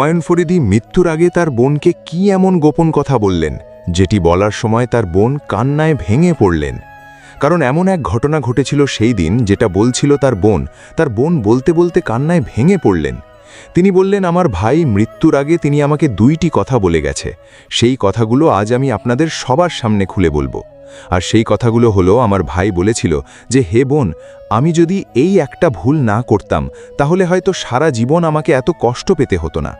হুমায়ুন ফরিদী মৃত্যুর আগে তার বোনকে কি এমন গোপন কথা বললেন যেটি বলার সময় তার বোন কান্নায় ভেঙে পড়লেন? কারণ এমন এক ঘটনা ঘটেছিল সেই দিন যেটা বলছিল তার বোন বলতে বলতে কান্নায় ভেঙে পড়লেন। তিনি বললেন, আমার ভাই মৃত্যুর আগে তিনি আমাকে 2টি কথা বলে গেছে। সেই কথাগুলো আজ আমি আপনাদের সবার সামনে খুলে বলবো। আর সেই কথাগুলো হলো, আমার ভাই বলেছিল যে, হে বোন, আমি যদি এই একটা ভুল না করতাম তাহলে হয়তো সারা জীবন আমাকে এত কষ্ট পেতে হতো না।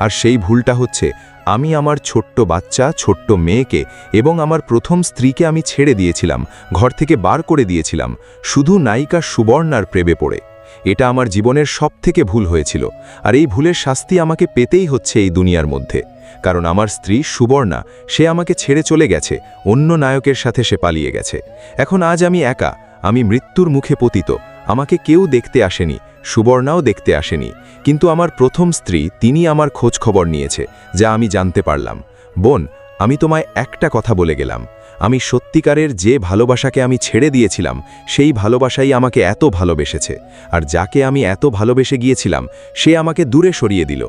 আর সেই ভুলটা হচ্ছে, আমি আমার ছোট্ট বাচ্চা, ছোট্ট মেয়েকে এবং আমার প্রথম স্ত্রীকে আমি ছেড়ে দিয়েছিলাম, ঘর থেকে বার করে দিয়েছিলাম, শুধু নায়িকা সুবর্ণার প্রেমে পড়ে। এটা আমার জীবনের সবথেকে ভুল হয়েছিল, আর এই ভুলের শাস্তি আমাকে পেতেই হচ্ছে এই দুনিয়ার মধ্যে। কারণ আমার স্ত্রী সুবর্ণা, সে আমাকে ছেড়ে চলে গেছে, অন্য নায়কের সাথে সে পালিয়ে গেছে। এখন আজ আমি একা, আমি মৃত্যুর মুখে পতিত। আমাকে কেউ দেখতে আসেনি, সুবর্ণাও দেখতে আসেনি, কিন্তু আমার প্রথম স্ত্রী, তিনি আমার খোঁজ খবর নিয়েছে, যা আমি জানতে পারলাম। বোন, আমি তোমায় একটা কথা বলে গেলাম, আমি সত্যিকারের যে ভালোবাসাকে আমি ছেড়ে দিয়েছিলাম, সেই ভালোবাসাই আমাকে এত ভালোবেসেছে। আর যাকে আমি এত ভালোবেসে গিয়েছিলাম, সে আমাকে দূরে সরিয়ে দিল।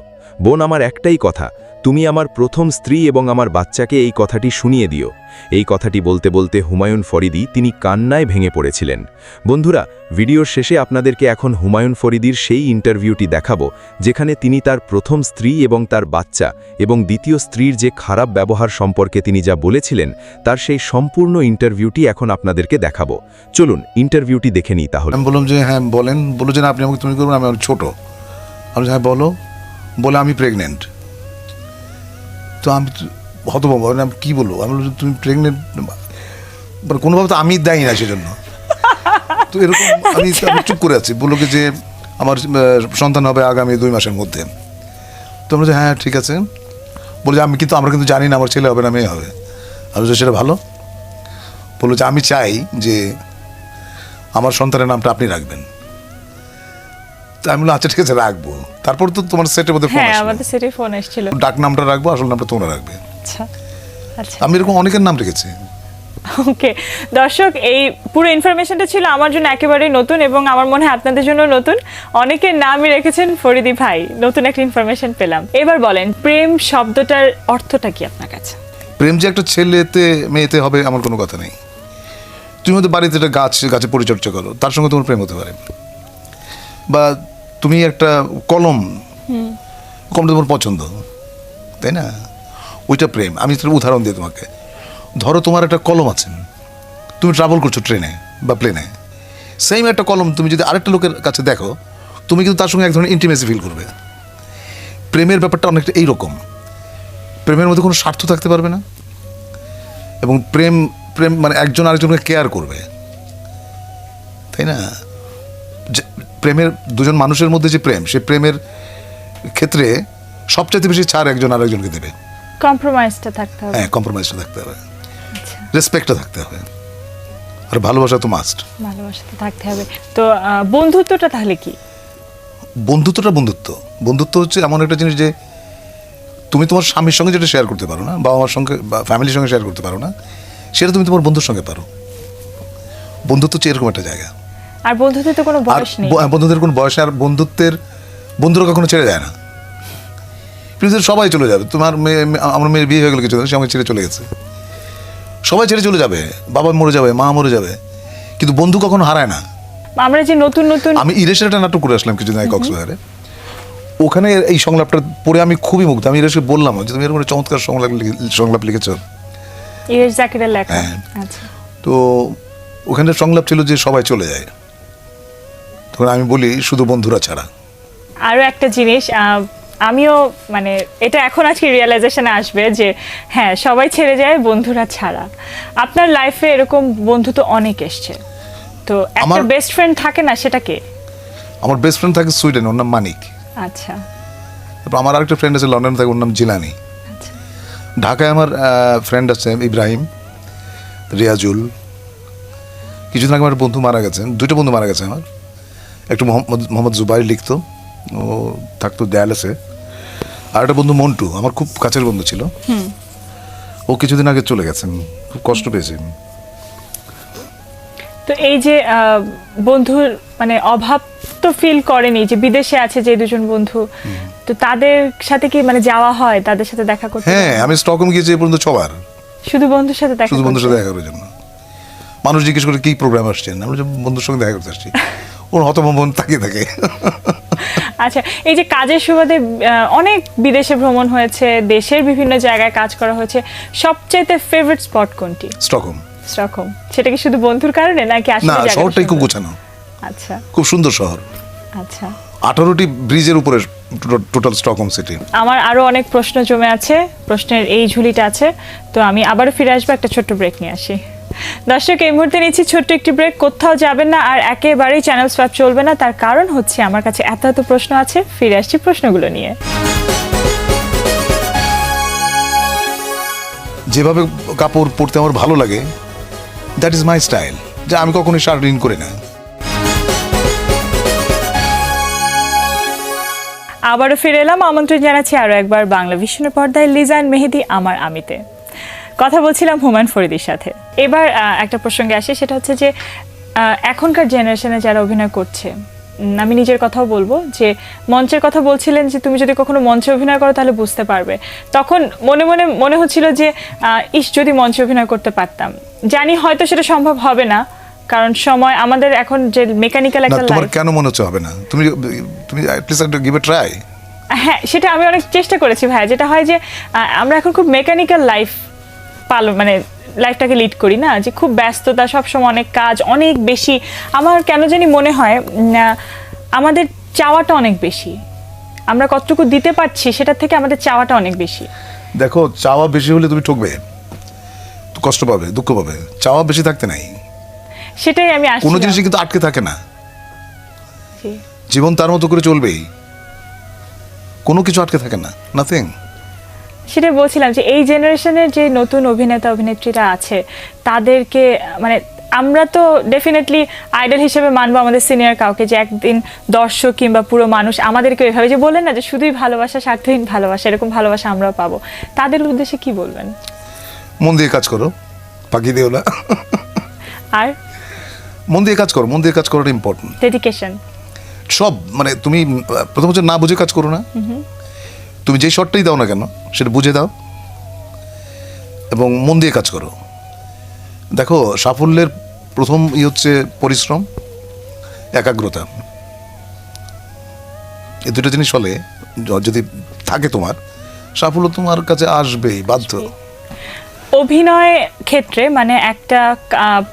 বোন, আমার একটাই কথা, তুমি আমার প্রথম স্ত্রী এবং আমার বাচ্চাকে এই কথাটি শুনিয়ে দিও। এই কথাটি বলতে বলতে হুমায়ুন ফরিদী তিনি কান্নায় ভেঙে পড়েছিলেন। বন্ধুরা, ভিডিওর শেষে আপনাদেরকে এখন হুমায়ুন ফরিদীর সেই ইন্টারভিউটি দেখাবো, যেখানে তিনি তার প্রথম স্ত্রী এবং তার বাচ্চা এবং দ্বিতীয় স্ত্রীর যে খারাপ ব্যবহার সম্পর্কে তিনি যা বলেছিলেন, তার সেই সম্পূর্ণ ইন্টারভিউটি এখন আপনাদেরকে দেখাবো। চলুন ইন্টারভিউটি দেখে নিই তাহলে। আমি বললাম যে হ্যাঁ বলেন। বললো যে না, আপনি আমাকে তুমি করবেন, আমি ছোট। আমি হ্যাঁ বলো। বলে আমি প্রেগনেন্ট। তো আমি হতভম্ব, আমি কী বলবো? আমি বললাম তুমি প্রেগনেন্ট, মানে কোনোভাবে তো আমি দেয় না সেজন্য। তো এরকম আমি চুপ করে আছি। বললো কি যে আমার সন্তান হবে আগামী 2 মাসের মধ্যে। তো আমরা যে হ্যাঁ ঠিক আছে। বলে যে আমরা কিন্তু জানি না আমার ছেলে হবে না মেয়ে হবে। আমি বলছি সেটা ভালো। বললো যে আমি চাই যে আমার সন্তানের নামটা আপনি রাখবেন। তো আমি বললাম আচ্ছা ঠিক আছে রাখবো। তারপর তো তোমার সেটের মধ্যে ফোন আসলো, আমাদের সেটে ফোন এসেছিল, ডাক নামটা রাখবো, আসল নামটা তোমরা রাখবে। আচ্ছা আচ্ছা, আমি এরকম অনেকের নাম রেখেছি। ওকে দর্শক, এই পুরো ইনফরমেশনটা ছিল আমার জন্য একেবারেই নতুন এবং আমার মনে হয় আপনাদের জন্য নতুন। অনেকের নামই রেখেছেন ফরিদী ভাই, নতুন একটা ইনফরমেশন পেলাম। এবার বলেন, প্রেম শব্দটার অর্থটা কি আপনার কাছে? প্রেম যে একটা ছেলেতে মেয়েতে হবে আমার কোনো কথা নেই। তুমি হয়তো বাড়িতে একটা গাছে পরিচর্যা করো, তার সঙ্গে তোমার প্রেম হতে পারে। বা তুমি একটা কলমটা তোমার পছন্দ, তাই না? ওইটা প্রেম। আমি উদাহরণ দিই তোমাকে। ধরো তোমার একটা কলম আছে, তুমি ট্রাভেল করছো ট্রেনে বা প্লেনে, সেম একটা কলম তুমি যদি আরেকটা লোকের কাছে দেখো, তুমি কিন্তু তার সঙ্গে এক ধরনের ইন্টিমেসি ফিল করবে। প্রেমের ব্যাপারটা অনেকটা এইরকম। প্রেমের মধ্যে কোনো স্বার্থ থাকতে পারবে না, এবং প্রেম মানে একজন আরেকজনকে কেয়ার করবে, তাই না? প্রেমের দুজন মানুষের মধ্যে যে প্রেম, সে প্রেমের ক্ষেত্রে সবচাইতে বেশি ছাড় একজন আরেকজনকে দেবে। কম্প্রোমাইজটা থাকতে হবে। হ্যাঁ, কম্প্রোমাইজটা থাকতে হবে, রেসপেক্টটা থাকতে হবে, আর ভালোবাসা তো মাস্ট। ভালোবাসা তো থাকতে হবে। তো বন্ধুত্বটা তাহলে কি? বন্ধুত্ব হচ্ছে এমন একটা জিনিস যে তুমি তোমার স্বামীর সঙ্গে যেটা শেয়ার করতে পারো না, বাবা মার সঙ্গে বা ফ্যামিলির সঙ্গে শেয়ার করতে পারো না, সেটা তুমি তোমার বন্ধুর সঙ্গে পারো। বন্ধুত্ব হচ্ছে এরকম একটা জায়গা। আর বন্ধুত্বের তো কোনো বয়স নেই। বন্ধুদের কোনো বয়স, আর বন্ধুরা কখনো ছেড়ে যায় না। পৃথিবীতে সবাই চলে যাবে। আমার মেয়ের বিয়ে হয়ে গেল কিছু, সে আমাকে ছেড়ে চলে গেছে। সবাই ছেড়ে চলে যাবে, বাবা মরে যাবে, মা মরে যাবে, কিন্তু বন্ধু কখনো হারায় না। আমরা যে নতুন আমি ইরেশের একটা নাটক করে আসলাম কিছুদিন আগে কক্সবাজারে। ওখানে এই সংলাপটা পড়ে আমি খুবই মুগ্ধ। আমি ইরেশকে বললাম যে তুমি এরকম চমৎকার সংলাপ লিখেছ। ইরেশ জাকিরের লেখা। আচ্ছা। তো ওখানে সংলাপ ছিল যে সবাই চলে যায়, তখন আমি বলি শুধু বন্ধুরা ছাড়া। আরও একটা জিনিস, আমিও মানে এটা এখন আজকে রিয়েলাইজেশনে আসবে যে হ্যাঁ, সবাই ছেড়ে যায় বন্ধুরা ছাড়া। আপনার লাইফে এরকম বন্ধু তো অনেক এসছে, তো একটা বেস্ট ফ্রেন্ড থাকে না, সেটা কে? আমার বেস্ট ফ্রেন্ড থাকে সুইডেন, ওর নাম মানিক। আচ্ছা। তারপর আমার আরেকটা ফ্রেন্ড আছে লন্ডনে থাকে, ওর নাম জিলানি। আচ্ছা। ঢাকায় আমার ফ্রেন্ড আছে ইব্রাহিম, রিয়াজুল। কিছুদিন আগে আমার বন্ধু মারা গেছেন, 2টা বন্ধু মারা গেছে আমার। একটু মোহাম্মদ জুবাইর লিখতো, ও থাকতো ডায়ালিসে। আর একটা বন্ধু মন্টু, আমার খুব কাছের বন্ধু ছিল, ও কিছুদিন আগে চলে গেছেন, খুব কষ্ট পেয়েছি। তো এই যে বন্ধুর মানে অভাব তো ফিল করেনি, যে বিদেশে আছে যে 2জন বন্ধু, তো তাদের সাথে কি মানে যাওয়া হয়, তাদের সাথে দেখা করতে? হ্যাঁ, আমি স্টকহোম গিয়েছি এ পর্যন্ত 6 বার, শুধু বন্ধুর সাথে দেখা শুধু বন্ধুর করতে? সাথে দেখা করার জন্য। মানুষ জিজ্ঞেস করে কি প্রোগ্রাম আসছেন, আমরা যে বন্ধুর সঙ্গে দেখা করতে আসছি। ওর হতভম্ব তাকিয়ে থাকে। আচ্ছা, এই যে কাজের সুবাদে অনেক বিদেশে ভ্রমণ হয়েছে, দেশের বিভিন্ন জায়গায় কাজ করা হয়েছে, সবচাইতে ফেভারিট স্পট কোনটি? স্টকহোম। স্টকহোম। সেটা কি শুধু বন্ধুর কারণে নাকি আসলে না, জায়গাটা শহরটাই খুব সুন্দর? গোছানো, আচ্ছা খুব সুন্দর শহর। আচ্ছা, 18টি ব্রিজের উপরে টোটাল স্টকহোম সিটি। আমার আরো অনেক প্রশ্ন জমে আছে, প্রশ্নের এই ঝুলিটা আছে, তো আমি আবারও ফিরে আসবো, একটা ছোট্ট ব্রেক নিয়ে আসি। দর্শক, এই মুহূর্তে নিচ্ছি ছোট্ট একটি ব্রেক। কোথাও যাবেন না, আর একেবারেই চ্যানেল সোয়াপ চলবে না। তার কারণ হচ্ছে আমার কাছে এত এত প্রশ্ন আছে। ফিরে আসছি প্রশ্নগুলো নিয়ে। যেভাবে কাপড় পরতে আমার ভালো লাগে, দ্যাট ইজ মাই স্টাইল। যে আমি কখনোই শার্ট ইন করি না। আবারও ফিরে এলাম, আমন্ত্রণ জানাচ্ছি আরও একবার বাংলা ভিশনের পর্দায় লিজান মেহেদি আমার আমিতে। কথা বলছিলাম হুমায়ুন ফরিদির সাথে। এবার একটা প্রসঙ্গে আসে, সেটা হচ্ছে যে এখনকার জেনারেশনে যারা অভিনয় করছে, আমি নিজের কথাও বলবো, যে মঞ্চের কথা বলছিলেন যে তুমি যদি কখনো মঞ্চে অভিনয় করো তাহলে বুঝতে পারবে। তখন মনে মনে মনে হচ্ছিল যে ইস, যদি মঞ্চে অভিনয় করতে পারতাম। জানি হয়তো সেটা সম্ভব হবে না, কারণ সময় আমাদের এখন যে মেকানিক্যাল না, একটা তোমার লাইফ। কেন মনে হচ্ছে হবে না? তুমি তুমি অ্যাটলিস্ট একটা গিভ এ ট্রাই। হ্যাঁ, সেটা আমি অনেক চেষ্টা করেছি ভাইয়া। যেটা হয় যে আমরা এখন খুব মেকানিক্যাল লাইফ মানে লাইফটাকে লিড করি না, যে খুব ব্যস্ততা, সবসময় অনেক কাজ, অনেক বেশি। আমার কেন জানি মনে হয় আমাদের চাওয়াটা অনেক বেশি, আমরা কতটুকু দিতে পারছি সেটার থেকে আমাদের চাওয়াটা অনেক বেশি। দেখো, চাওয়া বেশি হলে তুমি ঠকবে, কষ্ট পাবে, দুঃখ পাবে। চাওয়া বেশি থাকতে নাই। সেটাই আমি আসছি। কোনো জিনিসই কিন্তু আটকে থাকে না, জীবন তার মতো করে চলবেই, কোনো কিছু আটকে থাকে না, নাথিং। সেটাই বলছিলাম যে এই জেনারেশনের যে নতুন অভিনেতা অভিনেত্রীরা আছে, তাদেরকে মানে আমরা তো ডেফিনেটলি আইডল হিসেবে মানবো আমাদের সিনিয়র কাউকে, যে একদিন দর্শক কিংবা পুরো মানুষ আমাদেরকে এভাবে যে বললেন না যে শুধুই ভালোবাসা, স্বার্থহীন ভালোবাসা, এরকম ভালোবাসা আমরাও পাবো। তাদের উদ্দেশ্যে কি বলবেন? মন দিয়ে কাজ করো, ফাঁকি দিও না। আর মন দিয়ে কাজ করো, মন দিয়ে কাজ করাটা ইম্পর্টেন্ট। ডেডিকেশন সব মানে তুমি প্রথম হচ্ছে না বুঝে কাজ করো না। তুমি যে শটটাই দাও না কেন সেটা বুঝে দাও এবং মন দিয়ে কাজ করো। দেখো, সাফল্যের প্রথম হচ্ছে পরিশ্রম, একাগ্রতা। এই দুটো জিনিস হলে যদি থাকে তোমার, সাফল্য তোমার কাছে আসবেই, বাধ্য। অভিনয় ক্ষেত্রে মানে একটা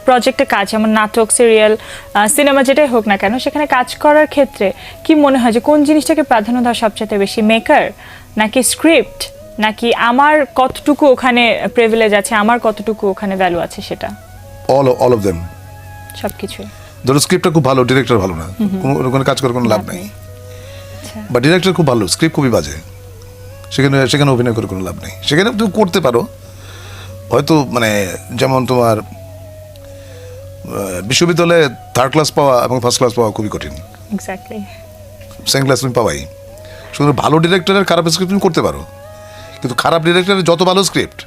প্রজেক্টে কাজ, যেমন নাটক, সিরিয়াল, সিনেমা, যেটাই হোক না কেন, সেখানে কাজ করার ক্ষেত্রে কি মনে হয় যে কোন জিনিসটাকে প্রাধান্য দেওয়া সবচেয়ে বেশি? মেকার নাকি স্ক্রিপ্ট, নাকি আমার কতটুকু ওখানে প্রিভিলেজ আছে, আমার কতটুকু ওখানে ভ্যালু আছে, সেটা? অল অফ দেম, সবকিছুই। ধরো স্ক্রিপ্টটা খুব ভালো, ডিরেক্টর ভালো না, ওখানে কাজ করার কোনো লাভ নেই। বা ডিরেক্টর খুব ভালো, স্ক্রিপ্ট খুবই বাজে, সেখানে অভিনয় করে কোনো লাভ নেই। সেখানে তুমি করতে পারো হয়তো, মানে যেমন তোমার বিশ্ববিদ্যালয়ে থার্ড ক্লাস পাওয়া এবং ফার্স্ট ক্লাস পাওয়া খুবই কঠিন। এক্স্যাক্টলি। সেকেন্ড ক্লাস তুমি পাওয়াই। শুধু ভালো ডিরেক্টরের খারাপ স্ক্রিপ্ট তুমি করতে পারো, কিন্তু খারাপ ডিরেক্টরের যত ভালো স্ক্রিপ্ট,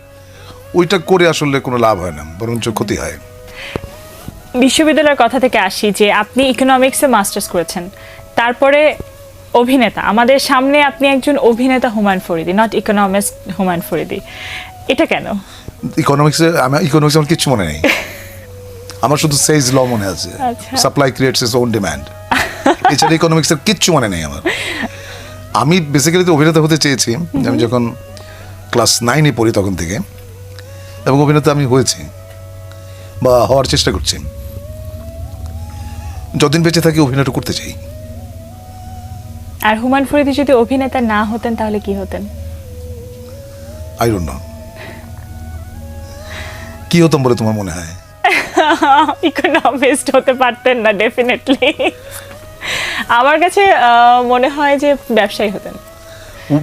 ওইটা করে আসলে কোনো লাভ হয় না, বরঞ্চ ক্ষতি হয়। বিশ্ববিদ্যালয়ের কথা থেকে আসি, যে আপনি ইকোনমিক্সে মাস্টার্স করেছেন, তারপরে অভিনেতা, আমাদের সামনে আপনি একজন অভিনেতা হুমায়ুন ফরিদি, নট ইকোনমিক্স হুমায়ুন ফরিদি। এটা কেন? ইকোনমিক্সে আমার কিচ্ছু মনে নেই। আমার শুধু সেলস ল মনে আছে, supply creates its own demand. এছাড়া ইকোনমিক্সের কিচ্ছু মনে নেই আমার। আমি বেসিক্যালি তো অভিনেতা হতে চেয়েছি আমি যখন ক্লাস 9-এ পড়ি, তখন থেকে, এবং অভিনেতা আমি হয়েছি বা হওয়ার চেষ্টা করছি। যতদিন বেঁচে থাকি অভিনয়টা করতে চাই। আর হুমায়ুন ফরিদি যদি অভিনেতা না হতেন তাহলে কি হতেন? আই ডোন্ট নো, কি হতাম বলে তোমার মনে হয়? ইকোনমিস্ট হতে পারতেন না ডেফিনেটলি। আমার কাছে মনে হয় যে ব্যবসায়ী হতেন।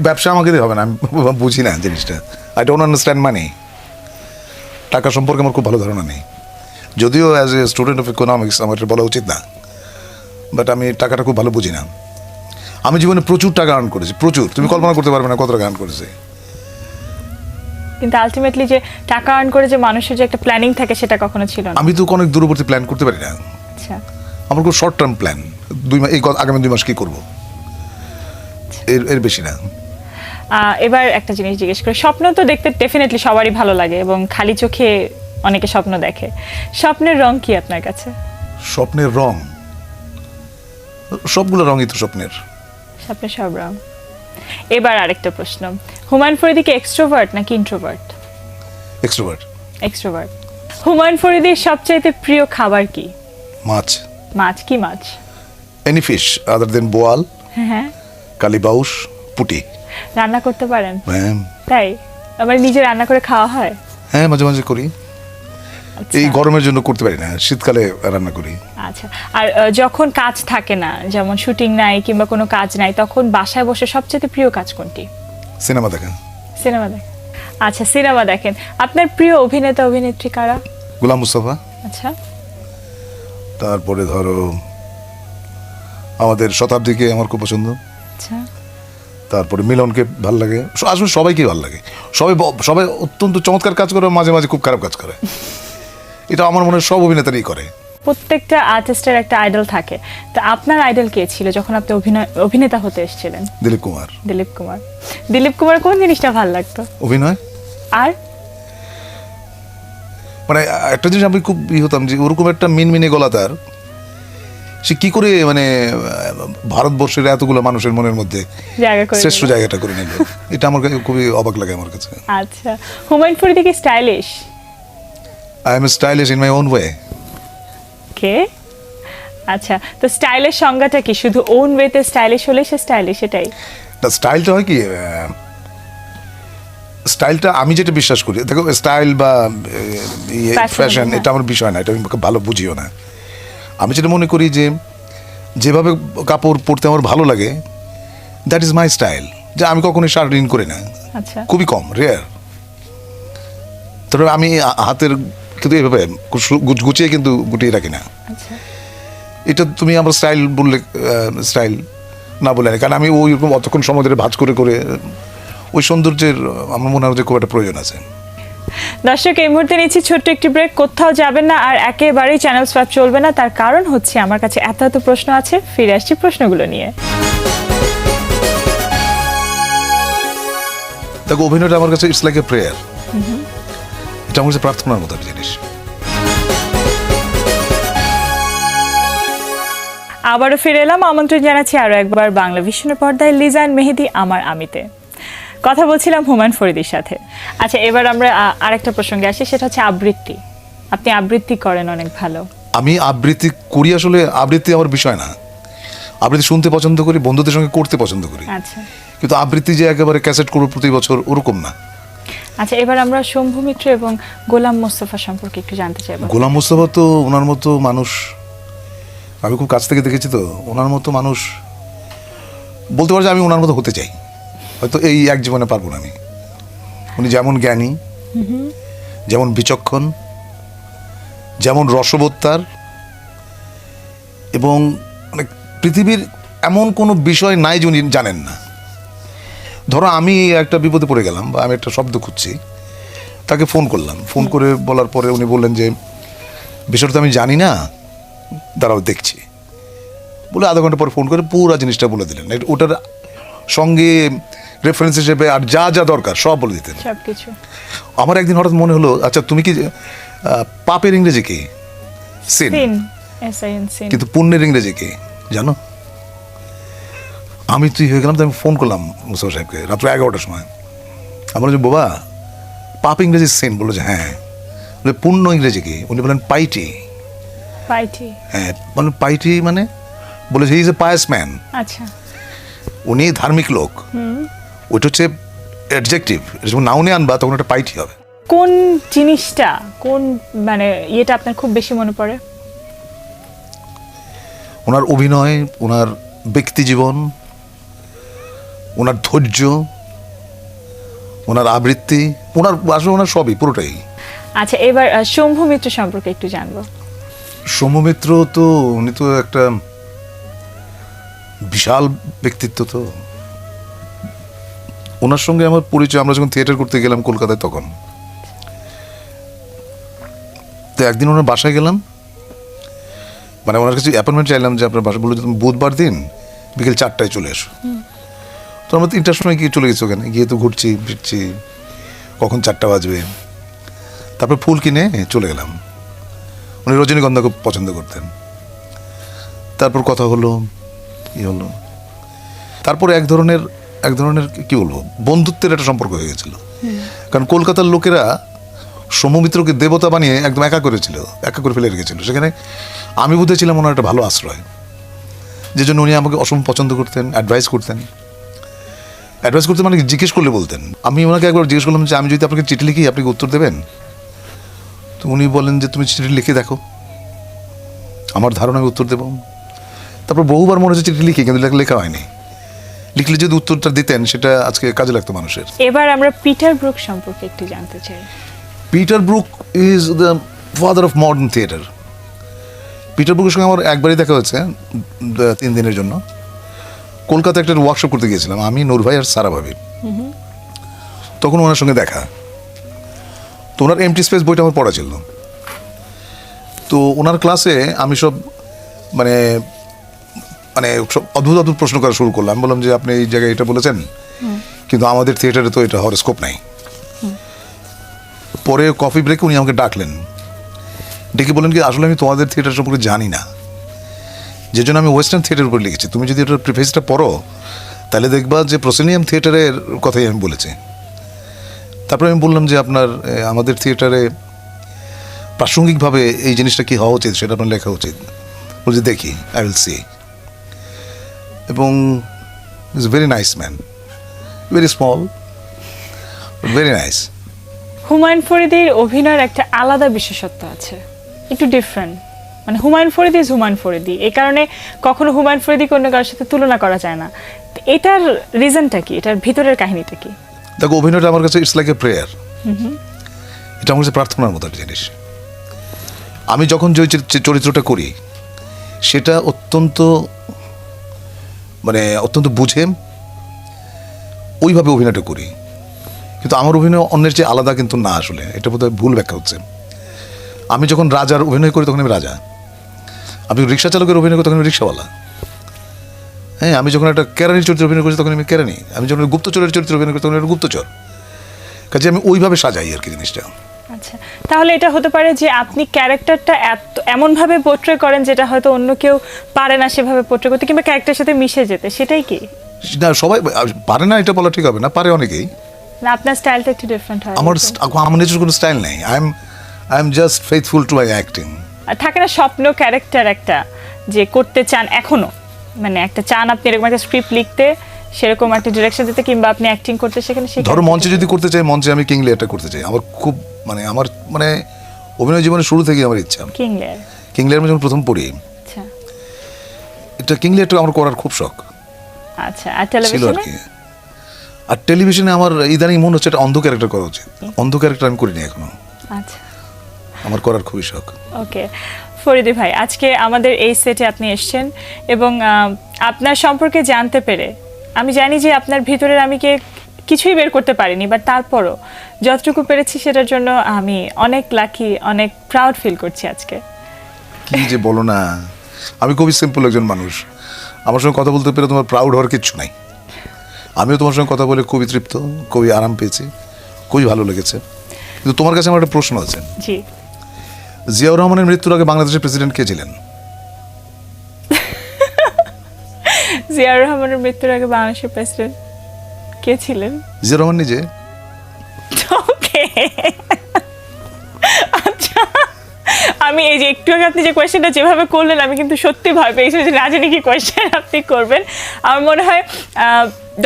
ব্যবসা আমাকে দিয়ে হবে না, আমি বুঝি না জিনিসটা। আই ডোন্ট আন্ডারস্ট্যান্ড মানি। টাকা সম্পর্কে আমার খুব ভালো ধারণা নেই, যদিও as a student of economics আমার এটা বলা উচিত না, বাট আমি টাকাটা খুব ভালো বুঝি না। আমি জীবনে প্রচুর টাকা আর্ন করেছি, প্রচুর। তুমি কল্পনা করতে পারবে না কত টাকা আর্ন করেছি। কিন্তু আলটিমেটলি যে টাকা আর্ন করে যে মানুষের যে একটা প্ল্যানিং থাকে, সেটা কখনো ছিল না। আমি তো অনেক দূরবর্তী প্ল্যান করতে পারি না। আচ্ছা আমার খুব শর্ট টার্ম প্ল্যান, 2 মাস, এই আগামী 2 মাস কী করবো। আচ্ছা। এর বেশি না। এবার একটা জিনিস জিজ্ঞেস করি, স্বপ্ন তো দেখতে ডেফিনেটলি সবারই ভালো লাগে এবং খালি চোখে অনেকে স্বপ্ন দেখে। স্বপ্নের রং কি আপনার কাছে? স্বপ্নের রং, সবগুলো রঙই তো স্বপ্নের। স্বপ্নের সব রং। এবার আরেকটা প্রশ্ন, হুমায়ুন ফরিদি কি এক্সট্রোভার্ট নাকি ইন্ট্রোভার্ট? এক্সট্রোভার্ট। এক্সট্রোভার্ট। হুমায়ুন ফরিদির সবচাইতে প্রিয় খাবার কি? মাছ। মাছ, কি মাছ? এনি ফিশ আদার দেন বোয়াল, হ্যাঁ। কালীবাউস, পুঁটি। রান্না করতে পারেন? হ্যাঁ। তাই? আবার নিজে রান্না করে খাওয়া হয়? হ্যাঁ, মাঝে মাঝে করি। আচ্ছা। এই গরমের জন্য করতে পারি না, শীতকালে রান্না করি। আচ্ছা, আর যখন কাজ থাকে না, যেমন শুটিং নাই কিংবা কোনো কাজ নাই, তখন বাসায় বসে সবচেয়ে প্রিয় কাজ কোনটি? সিনেমা দেখা। সিনেমা দেখেন। আচ্ছা, সিনেমা দেখেন। আপনার প্রিয় অভিনেতা অভিনেত্রী কারা? গোলাম মুস্তাফা, আচ্ছা। তারপরে ধরো আমাদের শতাব্দীকে আমার খুব পছন্দ, আচ্ছা। তারপরে মিলনকে ভাল লাগে। আসলে সবাইকে ভাল লাগে। সবাই অত্যন্ত চমৎকার কাজ করে, মাঝে মাঝে খুব খারাপ কাজ করে। এটা আমার মনে হয় সব অভিনেতারই করে। প্রত্যেকটা আর্টিস্টের একটা আইডল থাকে, তো আপনার আইডল কে ছিল যখন আপনি অভিনেতা হতে এসেছিলেন? দিলীপ কুমার। দিলীপ কুমার। দিলীপ কুমার কোন জিনিসটা ভালো লাগতো? অভিনয়। আর মানে একটা জিনিস আমি খুব হতাম যে ওরকম একটা মিনমিনে গলা তার, সে কি করে মানে ভারতবর্ষের এতগুলো মানুষের মনের মধ্যে জায়গা করে শ্রেষ্ঠ নিল। জায়গাটা করে নিল, এটা আমার কাছে খুবই অবাক লাগে আমার কাছে। আচ্ছা, হুমায়ুন ফরিদি কি stylish? I am stylish in my own way. কে? আচ্ছা, তো স্টাইলের সংজ্ঞাটা কি? শুধু ওন ওয়েতে স্টাইলিশ হলে সে স্টাইলিশ, এটাই? না, স্টাইলটা হয় কি, স্টাইলটা আমি যেটা বিশ্বাস করি, দেখো স্টাইল বা ফ্যাশন হ্যাঁ। এটা আমার বিষয় না, এটা আমি ভালো বুঝিও না। আমি যেটা মনে করি যে যেভাবে কাপড় পরতে আমার ভালো লাগে, দ্যাট ইজ মাই স্টাইল। যে আমি কখনোই শার্ট ইন করি না, আচ্ছা। খুবই কম, রেয়ার। তবে আমি হাতের কিন্তু এভাবে গুছিয়ে কিন্তু গুটিয়ে রাখি না। আচ্ছা। এটা তুমি আমার স্টাইল বললে স্টাইল না বলে না, কারণ আমি ওইরকম অতক্ষণ সময় ধরে ভাঁজ করে করে ওই সৌন্দর্যের আমার মনে হয় যে খুব একটা প্রয়োজন আছে। দর্শক, এই মুহূর্তে নিচ্ছি ছোট্ট একটি ব্রেক। কোথাও যাবেন না, আর একেবারেই চ্যানেল সোয়াপ চলবে না। তার কারণ হচ্ছে আমার কাছে এত এত প্রশ্ন আছে, ফিরে আসছি প্রশ্নগুলো নিয়ে। দেখো, অভিনয়টা আমার কাছে ইটস লাইক এ প্রেয়ার। এটা আমার কাছে প্রার্থনার মতো একটা জিনিস। আবারও ফিরে এলাম, আমন্ত্রণ জানাচ্ছি আরও একবার বাংলা ভিশনের পর্দায় লিজান মেহেদি আমার আমিতে। কথা বলছিলাম হুমায়ুন ফরিদির সাথে। আচ্ছা, এবার আমরা আরেকটা প্রসঙ্গে আসি, সেটা হচ্ছে আবৃত্তি। আপনি আবৃত্তি করেন অনেক ভালো। আমি আবৃত্তি করি, আসলে আবৃত্তি আমার বিষয় না। আবৃত্তি শুনতে পছন্দ করি, বন্ধুদের সঙ্গে করতে পছন্দ করি, আচ্ছা। কিন্তু আবৃত্তি যে একেবারে ক্যাসেট করবো প্রতি বছর ওরকম না। আচ্ছা, এবার আমরা শম্ভু মিত্র এবং গোলাম মোস্তফা সম্পর্কে একটু জানতে চাইব। গোলাম মুস্তাফা তো ওনার মতো মানুষ আমি খুব কাছ থেকে দেখেছি, তো ওনার মতো মানুষ বলতে পারো যে আমি ওনার মতো হতে চাই। হয়তো এই এক জীবনে পারবো না আমি। উনি যেমন জ্ঞানী, যেমন বিচক্ষণ, যেমন রসবোত্তার, এবং মানে পৃথিবীর এমন কোনো বিষয় নাই যে উনি জানেন না। ধরো আমি একটা বিপদে পড়ে গেলাম বা আমি একটা শব্দ খুঁজছি, তাকে ফোন করলাম, ফোন করে বলার পরে উনি বললেন যে বিষয়টা তো আমি জানি না, দাঁড়াও দেখছি, বলে আধা ঘন্টা পর ফোন করে পুরো জিনিসটা বলে দিলেন। ওটার সঙ্গে রেফারেন্স হিসেবে আর যা যা দরকার সব বলে দিতেন সবকিছু। আমার একদিন হঠাৎ মনে হলো, আচ্ছা তুমি কি পাপের ইংরেজি কি? সিন। Sin, S I N sin. কিন্তু পুণ্যের ইংরেজি কি জানো? আমি তুই হয়ে গেলাম, তো আমি ফোন করলাম মুস্তফা সাহেবকে রাত্র 11টার সময়। আমার যে বাবা, পাপ ইংরেজি সিন, বললো যে হ্যাঁ। বলে পুণ্য ইংরেজি কি? উনি বলেন পাইটি। পাইটি? হ্যাঁ, মানে পাইটি মানে বলে he is a pious man. আচ্ছা। উনি ধার্মিক লোক। ওইটা হচ্ছে অ্যাডজেক্টিভ, যখন নাউনে আনবা তখন একটা পাইটি হবে। কোন জিনিসটা, কোন মানে ইয়েটা আপনার খুব বেশি মনে পড়ে? ওনার অভিনয়, ওনার ব্যক্তি জীবন, ওনার ধৈর্য, ওনার আবৃত্তি, ওনার আসলে ওনার সবই, পুরোটাই। আচ্ছা, এবার শম্ভু মিত্র সম্পর্কে একটু জানবো। সৌম্য মিত্র তো উনি তো একটা বিশাল ব্যক্তিত্ব। তো ওনার সঙ্গে আমার পরিচয়, আমরা যখন থিয়েটার করতে গেলাম কলকাতায়, তখন তো একদিন ওনার বাসায় গেলাম, মানে ওনার কাছে অ্যাপয়েন্টমেন্ট চাইলাম যে আপনার বাসা, বললো যে তুমি বুধবার দিন বিকেল 4টায় চলে এসো। তো আমরা 3টার সময় গিয়ে চলে গেছি ওখানে, গিয়ে তো ঘুরছি ফিরছি, কখন 4টা বাজবে। তারপর ফুল কিনে চলে গেলাম। উনি রজনীগন্ধা খুব পছন্দ করতেন। তারপর কথা হলো, ই হলো, তারপরে এক ধরনের কি বলবো, বন্ধুত্বের একটা সম্পর্ক হয়ে গেছিল। কারণ কলকাতার লোকেরা সৌম্যমিত্রকে দেবতা বানিয়ে একদম একা করে ফেলে রেখেছিল। সেখানে আমি বোধহয় ছিলাম ওনার একটা ভালো আশ্রয়, যে জন্য উনি আমাকে অসম পছন্দ করতেন, অ্যাডভাইস করতেন মানে জিজ্ঞেস করলে বলতেন। আমি ওনাকে একবার জিজ্ঞেস করলাম যে আমি যদি আপনাকে চিঠি লিখি আপনি কি উত্তর দেবেন? তো উনি বলেন যে তুমি চিঠি লিখে দেখো, আমার ধারণা আমি উত্তর দেবো। তারপর বহুবার মনে হচ্ছে চিঠি লিখি, কিন্তু লেখা হয়নি। লিখলে যদি উত্তরটা দিতেন সেটা আজকে কাজে লাগতো মানুষের। এবার আমরা পিটার ব্রুক সম্পর্কে একটু জানতে চাই। Peter Brook is the father of modern theatre. Peter ব্রুকের সঙ্গে আমার একবারই দেখা হয়েছে 3 দিনের জন্য। কলকাতা একটা ওয়ার্কশপ করতে গিয়েছিলাম আমি, নূর ভাই আর সারা ভাবি। তখন ওনার সঙ্গে দেখা। তো ওনার এমটি স্পেস বইটা আমার পড়া ছিল। তো ওনার ক্লাসে আমি সব মানে সব অদ্ভুত প্রশ্ন করা শুরু করলাম। বললাম যে আপনি এই জায়গায় এটা বলেছেন, কিন্তু আমাদের থিয়েটারে তো এটা হওয়ার স্কোপ নাই। পরে কফি ব্রেকে উনি আমাকে ডাকলেন, ডেকে বলেন কি আসলে আমি তোমাদের থিয়েটার সম্পর্কে জানি না, যে জন্য আমি ওয়েস্টার্ন থিয়েটারের উপর লিখেছি। তুমি যদি এটার প্রিফেসটা পড়ো তাহলে দেখবা যে প্রসেনিয়াম থিয়েটারের কথাই আমি বলেছি। তারপরে আমি বললাম যে আপনার আমাদের থিয়েটারে প্রাসঙ্গিকভাবে এই জিনিসটা কি হওয়া উচিত সেটা আপনার লেখা উচিত। বলছি দেখি, আই উইল সি। এবং is very nice man, very small, very nice. Humayun ফরিদির অভিনয়ের একটা আলাদা বিশেষত্ব আছে, একটু ডিফারেন্ট। মানে হুমায়ুন ফরিদি ইজ হুমায়ুন ফরিদি, এই কারণে কখনো হুমায়ুন ফরিদিকে অন্য কারোর সাথে তুলনা করা যায় না। এটার রিজনটা কি, এটার ভিতরের কাহিনীটা কি? দেখো, অভিনয়টা আমার কাছে ইটস লাইক এ প্রেয়ার। এটা আমার কাছে প্রার্থনার মতো একটা জিনিস। আমি যখন যে চরিত্রটা করি সেটা অত্যন্ত বুঝে ওইভাবে অভিনয়টা করি, কিন্তু আমার অভিনয় অন্যের চেয়ে আলাদা কিন্তু না। আসলে এটা বোধহয় ভুল ব্যাখ্যা হচ্ছে। আমি যখন রাজার অভিনয় করি তখন আমি রাজা, আমি রিক্সা চালকের অভিনয় করি তখন আমি রিক্সাওয়ালা। হ্যাঁ, আমি যখন একটা কেরানির চরিত্রে অভিনয় করছি তখন আমি কেরানি, আমি যখন গুপ্তচরের চরিত্রে অভিনয় করি তখন একটা গুপ্তচর। কাজে আমি ওইভাবে সাজাই আর কি জিনিসটা। আচ্ছা, তাহলে এটা হতে পারে যে আপনি ক্যারেক্টারটা এমনভাবে পোট্রে করেন যেটা হয়তো অন্য কেউ পারে না সেভাবে পোট্রে করতে, কিংবা ক্যারেক্টারের সাথে মিশে যেতে, সেটাই কি? না, সবাই পারে না এটা বলা ঠিক হবে না, পারে অনেকেই। না, আপনার স্টাইলটা একটু ডিফারেন্ট হয়। আমার নিজের কোনো স্টাইল নেই। I am just faithful to my acting. থাকে না স্বপ্ন ক্যারেক্টার একটা যে করতে চান এখনো, মানে একটা চান আপনি এরকম একটা স্ক্রিপ্ট লিখতে, সেরকম একটা ডিরেকশন দিতে, কিংবা আপনি অ্যাক্টিং করতে, সেখানে ধরো মঞ্চে যদি করতে চাই, মঞ্চে আমি কিং লেয়ারটা করতে চাই। আমার খুব আমার অভিনয় জীবনের শুরু থেকেই আমার ইচ্ছা কিং লেয়ার। কিং লেয়ার যখন প্রথম পড়ি, আচ্ছা, এটা কিং লেয়ারটা আমার করার খুব শখ। আচ্ছা, আর ছিল আর টেলিভিশনে? কি। আর টেলিভিশনে আমার ইদানিং মনে হচ্ছে একটা অন্ধ ক্যারেক্টার করা উচিত। অন্ধ ক্যারেক্টার আমি করিনি এখনো, আচ্ছা, আমার করার খুবই শখ। ওকে। ফরিদি ভাই, আজকে আমাদের এই সেটে আপনি এসেছেন এবং আপনার সম্পর্কে জানতে পেরে আমি জানি যে আপনার ভিতরের আমিকে কিছুই বের করতে পারিনি, বাট তারপরও যতটুকু পেরেছি সেটার জন্য আমি অনেক লাকি, অনেক প্রাউড ফিল করছি আজকে। কি যে বলো না, আমি খুবই সিম্পল একজন মানুষ। আমার সঙ্গে কথা বলতে পেরে তোমার প্রাউড হওয়ার কিচ্ছু নাই। আমিও তোমার সঙ্গে কথা বলে খুবই তৃপ্ত, খুবই আরাম পেয়েছি, খুবই ভালো লেগেছে। কিন্তু তোমার কাছে আমার একটা প্রশ্ন আছে। জি। জিয়াউর রহমানের মৃত্যুর আগে বাংলাদেশের প্রেসিডেন্ট কে ছিলেন? জিয়াউর রহমানের মৃত্যুর আগে বাংলাদেশের প্রেসিডেন্ট কে ছিলেন? জিয়াউর রহমান নিজে। ওকে, আচ্ছা। আমি এই যে একটু আগে আপনি যে কোয়েশ্চেনটা যেভাবে করলেন, আমি কিন্তু সত্যি ভয় পেয়েছি যে না জানি কি কোয়েশ্চেন আপনি করবেন। আমার মনে হয়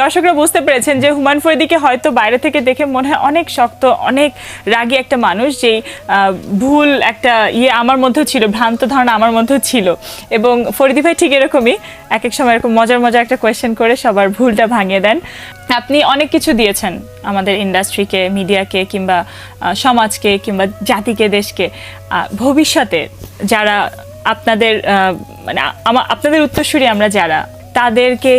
দর্শকরা বুঝতে পেরেছেন যে হুমায়ুন ফরিদিকে হয়তো বাইরে থেকে দেখে মনে হয় অনেক শক্ত, অনেক রাগী একটা মানুষ, যেই ভুল একটা আমার মধ্যেও ছিল, ভ্রান্ত ধারণা আমার মধ্যেও ছিল। এবং ফরিদি ভাই ঠিক এরকমই এক এক সময় এরকম মজার একটা কোয়েশ্চেন করে সবার ভুলটা ভাঙিয়ে দেন। আপনি অনেক কিছু দিয়েছেন আমাদের ইন্ডাস্ট্রিকে, মিডিয়াকে, কিংবা সমাজকে, কিংবা জাতিকে, দেশকে। ভবিষ্যতে যারা আপনাদের মানে আপনাদের উত্তরসূরি আমরা যারা, তাদেরকে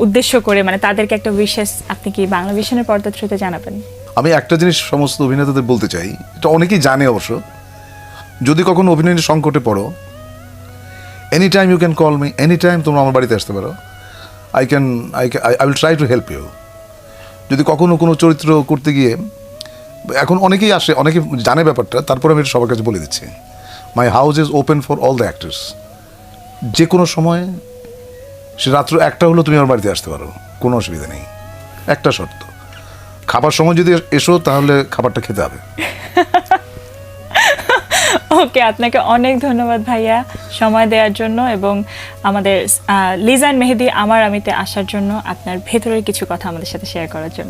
উদ্দেশ্য করে, মানে তাদেরকে একটা বিশেষ আপনি কি বাংলা ভিশনের পর্দা থ্রুতে জানাবেন? আমি একটা জিনিস সমস্ত অভিনেতাদের বলতে চাই, এটা অনেকেই জানে অবশ্য। যদি কখনো অভিনয়ের সংকটে পড়ো, any time you can call me, any time তোমরা আমার বাড়িতে আসতে পারো। I will try to help you. যদি কখনো কোনো চরিত্র করতে গিয়ে, এখন অনেকেই আসে, অনেকে জানে ব্যাপারটা, তারপর আমি এটা সবার কাছে বলে দিচ্ছি, my house is open for all the actors. যে কোনো সময়, সে রাত্র 1টা হলো তুমি আমার বাড়িতে আসতে পারো, কোনো অসুবিধা নেই। একটা শর্ত, খাবার সময় যদি এসো তাহলে খাবারটা খেতে হবে। ওকে, আপনাকে অনেক ধন্যবাদ ভাইয়া সময় দেওয়ার জন্য এবং আমাদের লিজান মেহেদি আমার আমিতে আসার জন্য, আপনার ভেতরের কিছু কথা আমাদের সাথে শেয়ার করার জন্য।